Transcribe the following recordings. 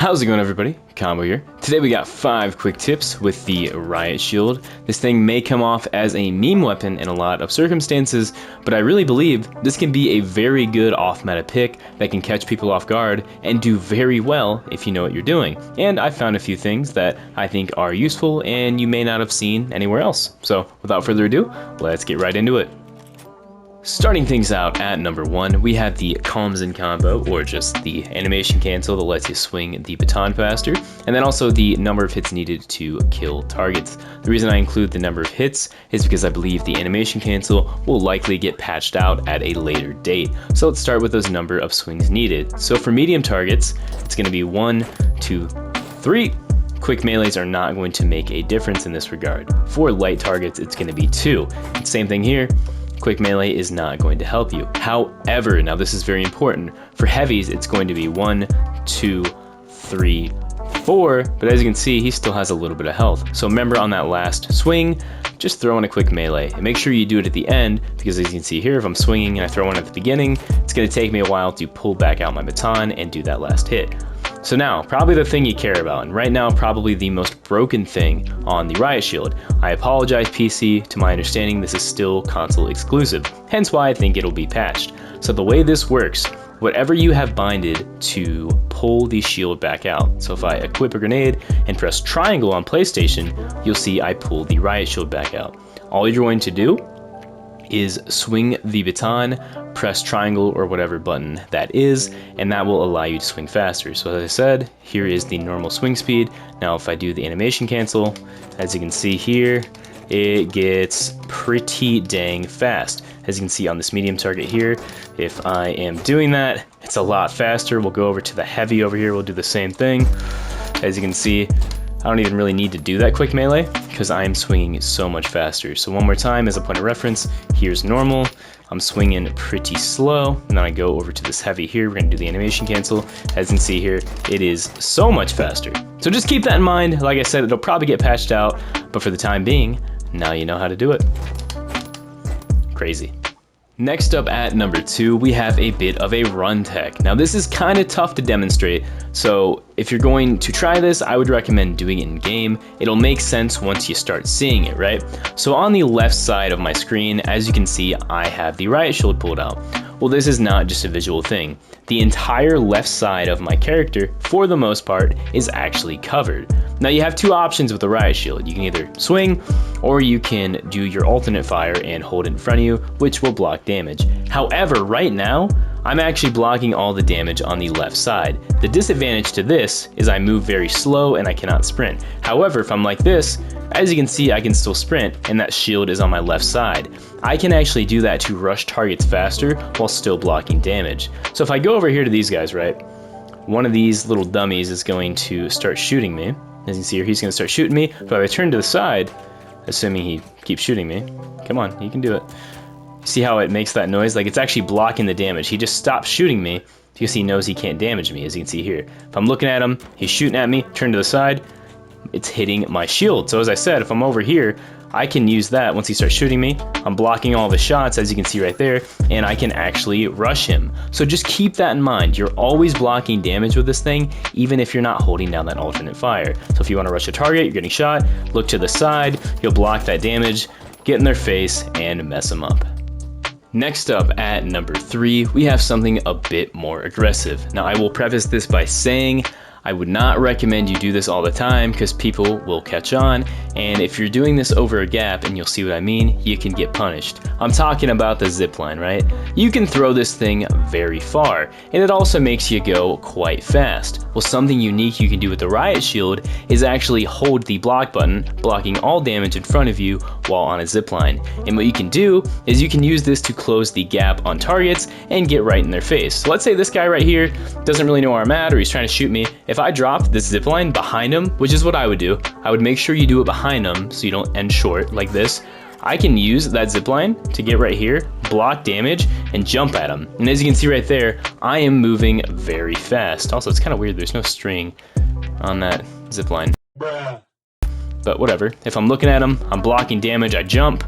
How's it going, everybody? Combo here. Today we got 5 quick tips with the Riot Shield. This thing may come off as a meme weapon in a lot of circumstances, but I really believe this can be a very good off-meta pick that can catch people off guard and do very well if you know what you're doing. And I found a few things that I think are useful and you may not have seen anywhere else. So without further ado, let's get right into it. Starting things out at number 1, we have the Calms in combo, or just the animation cancel that lets you swing the baton faster, and then also the number of hits needed to kill targets. The reason I include the number of hits is because I believe the animation cancel will likely get patched out at a later date. So let's start with those number of swings needed. So for medium targets, it's going to be 1, 2, 3. Quick melees are not going to make a difference in this regard. For light targets, it's going to be 2. Same thing here. Quick melee is not going to help you. However, now this is very important, for heavies it's going to be 1, 2, 3, 4, but as you can see he still has a little bit of health. So remember, on that last swing, just throw in a quick melee and make sure you do it at the end, because as you can see here, if I'm swinging and I throw one at the beginning, it's going to take me a while to pull back out my baton and do that last hit. So now, probably the thing you care about, and right now probably the most broken thing on the Riot Shield. I apologize PC, to my understanding this is still console exclusive, hence why I think it'll be patched. So the way this works, whatever you have binded to pull the shield back out. So if I equip a grenade and press triangle on PlayStation, you'll see I pull the Riot Shield back out. All you're going to do is swing the baton, press triangle or whatever button that is, and that will allow you to swing faster. So as I said, here is the normal swing speed. Now if I do the animation cancel, as you can see here, it gets pretty dang fast. As you can see on this medium target here, if I am doing that, it's a lot faster. We'll go over to the heavy over here, we'll do the same thing. As you can see, I don't even really need to do that quick melee because I am swinging so much faster. So one more time as a point of reference, here's normal. I'm swinging pretty slow, and then I go over to this heavy here. We're going to do the animation cancel. As you can see here, it is so much faster. So just keep that in mind. Like I said, it'll probably get patched out, but for the time being, now you know how to do it. Crazy. Next up at number 2, we have a bit of a run tech. Now this is kind of tough to demonstrate, so if you're going to try this, I would recommend doing it in game. It'll make sense once you start seeing it, right? So on the left side of my screen, as you can see, I have the Riot Shield pulled out. Well, this is not just a visual thing. The entire left side of my character, for the most part, is actually covered. Now you have 2 options with the Riot Shield. You can either swing, or you can do your alternate fire and hold it in front of you, which will block damage. However, right now, I'm actually blocking all the damage on the left side. The disadvantage to this is I move very slow and I cannot sprint. However, if I'm like this, as you can see, I can still sprint, and that shield is on my left side. I can actually do that to rush targets faster while still blocking damage. So if I go over here to these guys, right, one of these little dummies is going to start shooting me. As you can see here, he's going to start shooting me, but if I turn to the side, assuming he keeps shooting me, come on, you can do it. See how it makes that noise? Like, it's actually blocking the damage. He just stops shooting me because he knows he can't damage me, as you can see here. If I'm looking at him, he's shooting at me, turn to the side, it's hitting my shield. So as I said, if I'm over here, I can use that. Once he starts shooting me, I'm blocking all the shots, as you can see right there, and I can actually rush him. So just keep that in mind. You're always blocking damage with this thing, even if you're not holding down that alternate fire. So if you want to rush a target, you're getting shot, look to the side, you'll block that damage, get in their face, and mess them up. Next up at number 3, we have something a bit more aggressive. Now I will preface this by saying I would not recommend you do this all the time because people will catch on, and if you're doing this over a gap, and you'll see what I mean, you can get punished. I'm talking about the Zipline, right? You can throw this thing very far, and it also makes you go quite fast. Well, something unique you can do with the Riot Shield is actually hold the block button, blocking all damage in front of you while on a zipline. And what you can do is you can use this to close the gap on targets and get right in their face. So let's say this guy right here doesn't really know where I'm at, or he's trying to shoot me. If I dropped this zipline behind him, which is what I would do, I would make sure you do it behind him so you don't end short like this. I can use that zipline to get right here, block damage, and jump at him. And as you can see right there, I am moving very fast. Also, it's kind of weird, there's no string on that zipline. but whatever. If I'm looking at him, I'm blocking damage, I jump,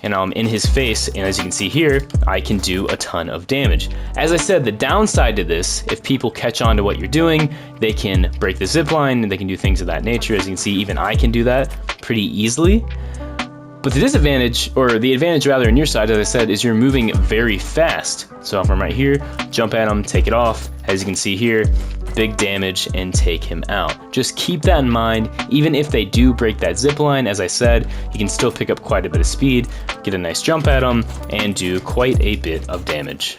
and I'm in his face, and as you can see here, I can do a ton of damage. As I said, the downside to this, if people catch on to what you're doing, they can break the zipline, and they can do things of that nature. As you can see, even I can do that pretty easily. But the disadvantage, or the advantage rather on your side, as I said, is you're moving very fast. So if I'm right here, jump at him, take it off. As you can see here, big damage and take him out. Just keep that in mind. Even if they do break that zip line, as I said, you can still pick up quite a bit of speed, get a nice jump at them, and do quite a bit of damage.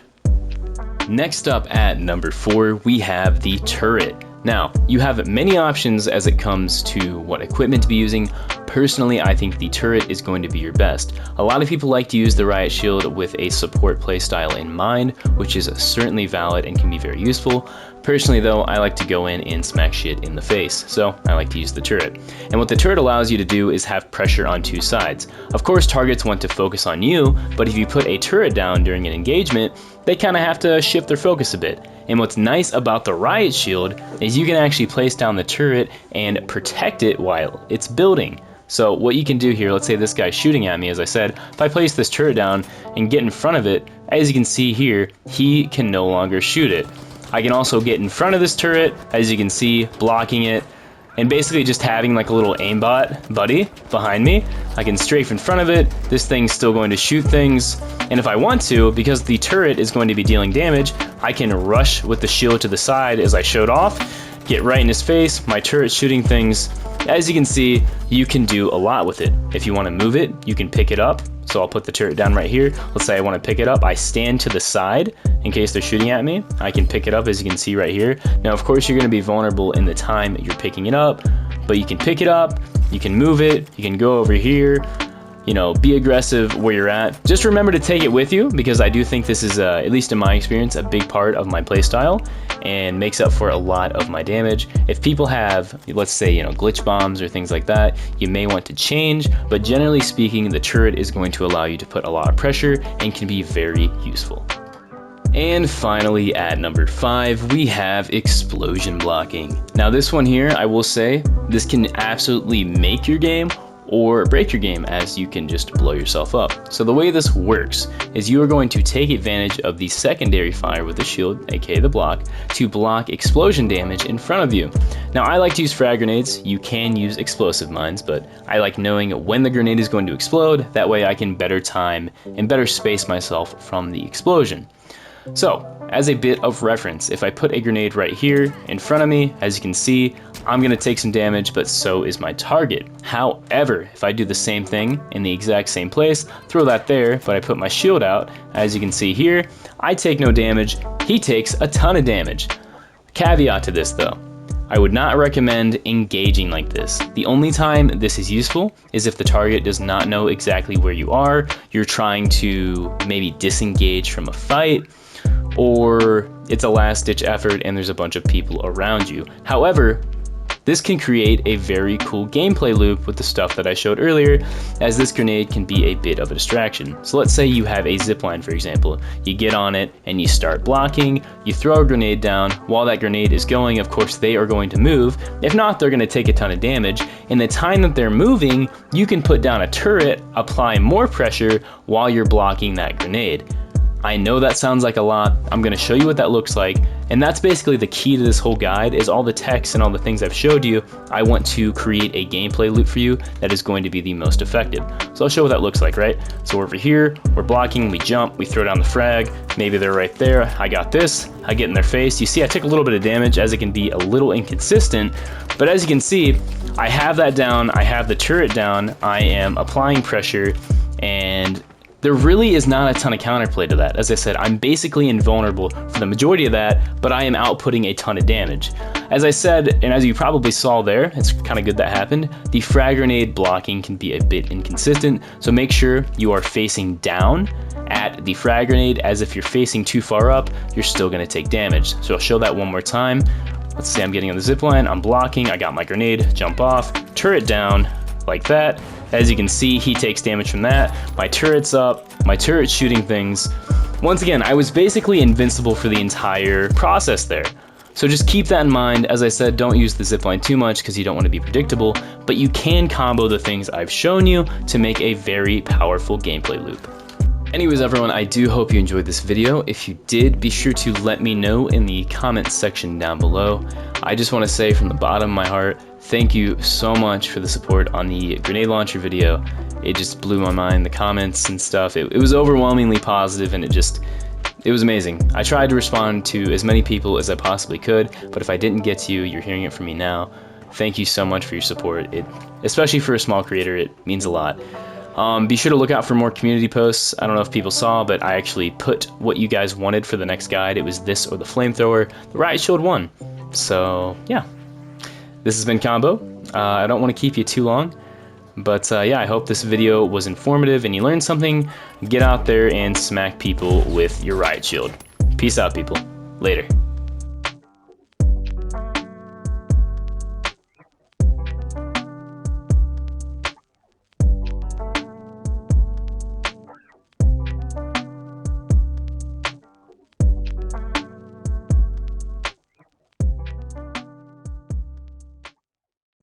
Next up at number 4, we have the turret. Now, you have many options as it comes to what equipment to be using. Personally, I think the turret is going to be your best. A lot of people like to use the Riot Shield with a support playstyle in mind, which is certainly valid and can be very useful. Personally though, I like to go in and smack shit in the face, so I like to use the turret. And what the turret allows you to do is have pressure on two sides. Of course, targets want to focus on you, but if you put a turret down during an engagement, they kind of have to shift their focus a bit. And what's nice about the Riot Shield is you can actually place down the turret and protect it while it's building. So what you can do here, let's say this guy's shooting at me, as I said, if I place this turret down and get in front of it, as you can see here, he can no longer shoot it. I can also get in front of this turret, as you can see, blocking it, and basically just having like a little aimbot buddy behind me. I can strafe in front of it, this thing's still going to shoot things, and if I want to, because the turret is going to be dealing damage, I can rush with the shield to the side as I showed off, get right in his face, my turret's shooting things. As you can see, you can do a lot with it. If you want to move it, you can pick it up. So I'll put the turret down right here. Let's say I want to pick it up. I stand to the side in case they're shooting at me. I can pick it up, as you can see right here. Now, of course, you're going to be vulnerable in the time you're picking it up, but you can pick it up, you can move it, you can go over here, you know, be aggressive where you're at. Just remember to take it with you, because I do think this is, at least in my experience, a big part of my playstyle and makes up for a lot of my damage. If people have, let's say, you know, glitch bombs or things like that, you may want to change, but generally speaking, the turret is going to allow you to put a lot of pressure and can be very useful. And finally, at number 5, we have explosion blocking. Now this one here, I will say, this can absolutely make your game or break your game, as you can just blow yourself up. So the way this works is you are going to take advantage of the secondary fire with the shield, aka the block, to block explosion damage in front of you. Now I like to use frag grenades. You can use explosive mines, but I like knowing when the grenade is going to explode. That way I can better time and better space myself from the explosion. So, as a bit of reference, if I put a grenade right here in front of me, as you can see, I'm going to take some damage, but so is my target. However, if I do the same thing in the exact same place, throw that there, but I put my shield out, as you can see here, I take no damage, he takes a ton of damage. Caveat to this though, I would not recommend engaging like this. The only time this is useful is if the target does not know exactly where you are, you're trying to maybe disengage from a fight, or it's a last-ditch effort and there's a bunch of people around you. However, this can create a very cool gameplay loop with the stuff that I showed earlier, as this grenade can be a bit of a distraction. So let's say you have a zipline, for example. You get on it and you start blocking, you throw a grenade down. While that grenade is going, of course, they are going to move. If not, they're going to take a ton of damage. In the time that they're moving, you can put down a turret, apply more pressure while you're blocking that grenade. I know that sounds like a lot. I'm going to show you what that looks like, and that's basically the key to this whole guide, is all the text and all the things I've showed you. I want to create a gameplay loop for you that is going to be the most effective. So I'll show what that looks like, right? So over here, we're blocking, we jump, we throw down the frag, maybe they're right there, I got this, I get in their face. You see I took a little bit of damage, as it can be a little inconsistent, but as you can see, I have that down, I have the turret down, I am applying pressure, and there really is not a ton of counterplay to that. As I said, I'm basically invulnerable for the majority of that, but I am outputting a ton of damage. As I said, and as you probably saw there, it's kind of good that happened, the frag grenade blocking can be a bit inconsistent, so make sure you are facing down at the frag grenade, as if you're facing too far up, you're still going to take damage. So I'll show that one more time. Let's say I'm getting on the zipline, I'm blocking, I got my grenade, jump off, turret down, like that. As you can see, he takes damage from that. My turret's up, my turret's shooting things. Once again, I was basically invincible for the entire process there. So just keep that in mind. As I said, don't use the zipline too much because you don't want to be predictable, but you can combo the things I've shown you to make a very powerful gameplay loop. Anyways, everyone, I do hope you enjoyed this video. If you did, be sure to let me know in the comments section down below. I just want to say from the bottom of my heart, thank you so much for the support on the grenade launcher video. It just blew my mind, the comments and stuff. It was overwhelmingly positive, and it was amazing. I tried to respond to as many people as I possibly could, but if I didn't get to you, you're hearing it from me now. Thank you so much for your support. Especially for a small creator, it means a lot. Be sure to look out for more community posts. I don't know if people saw, but I actually put what you guys wanted for the next guide. It was this or the flamethrower. The Riot Shield won. So, yeah. This has been Combo. I don't want to keep you too long. But yeah, I hope this video was informative and you learned something. Get out there and smack people with your Riot Shield. Peace out, people. Later.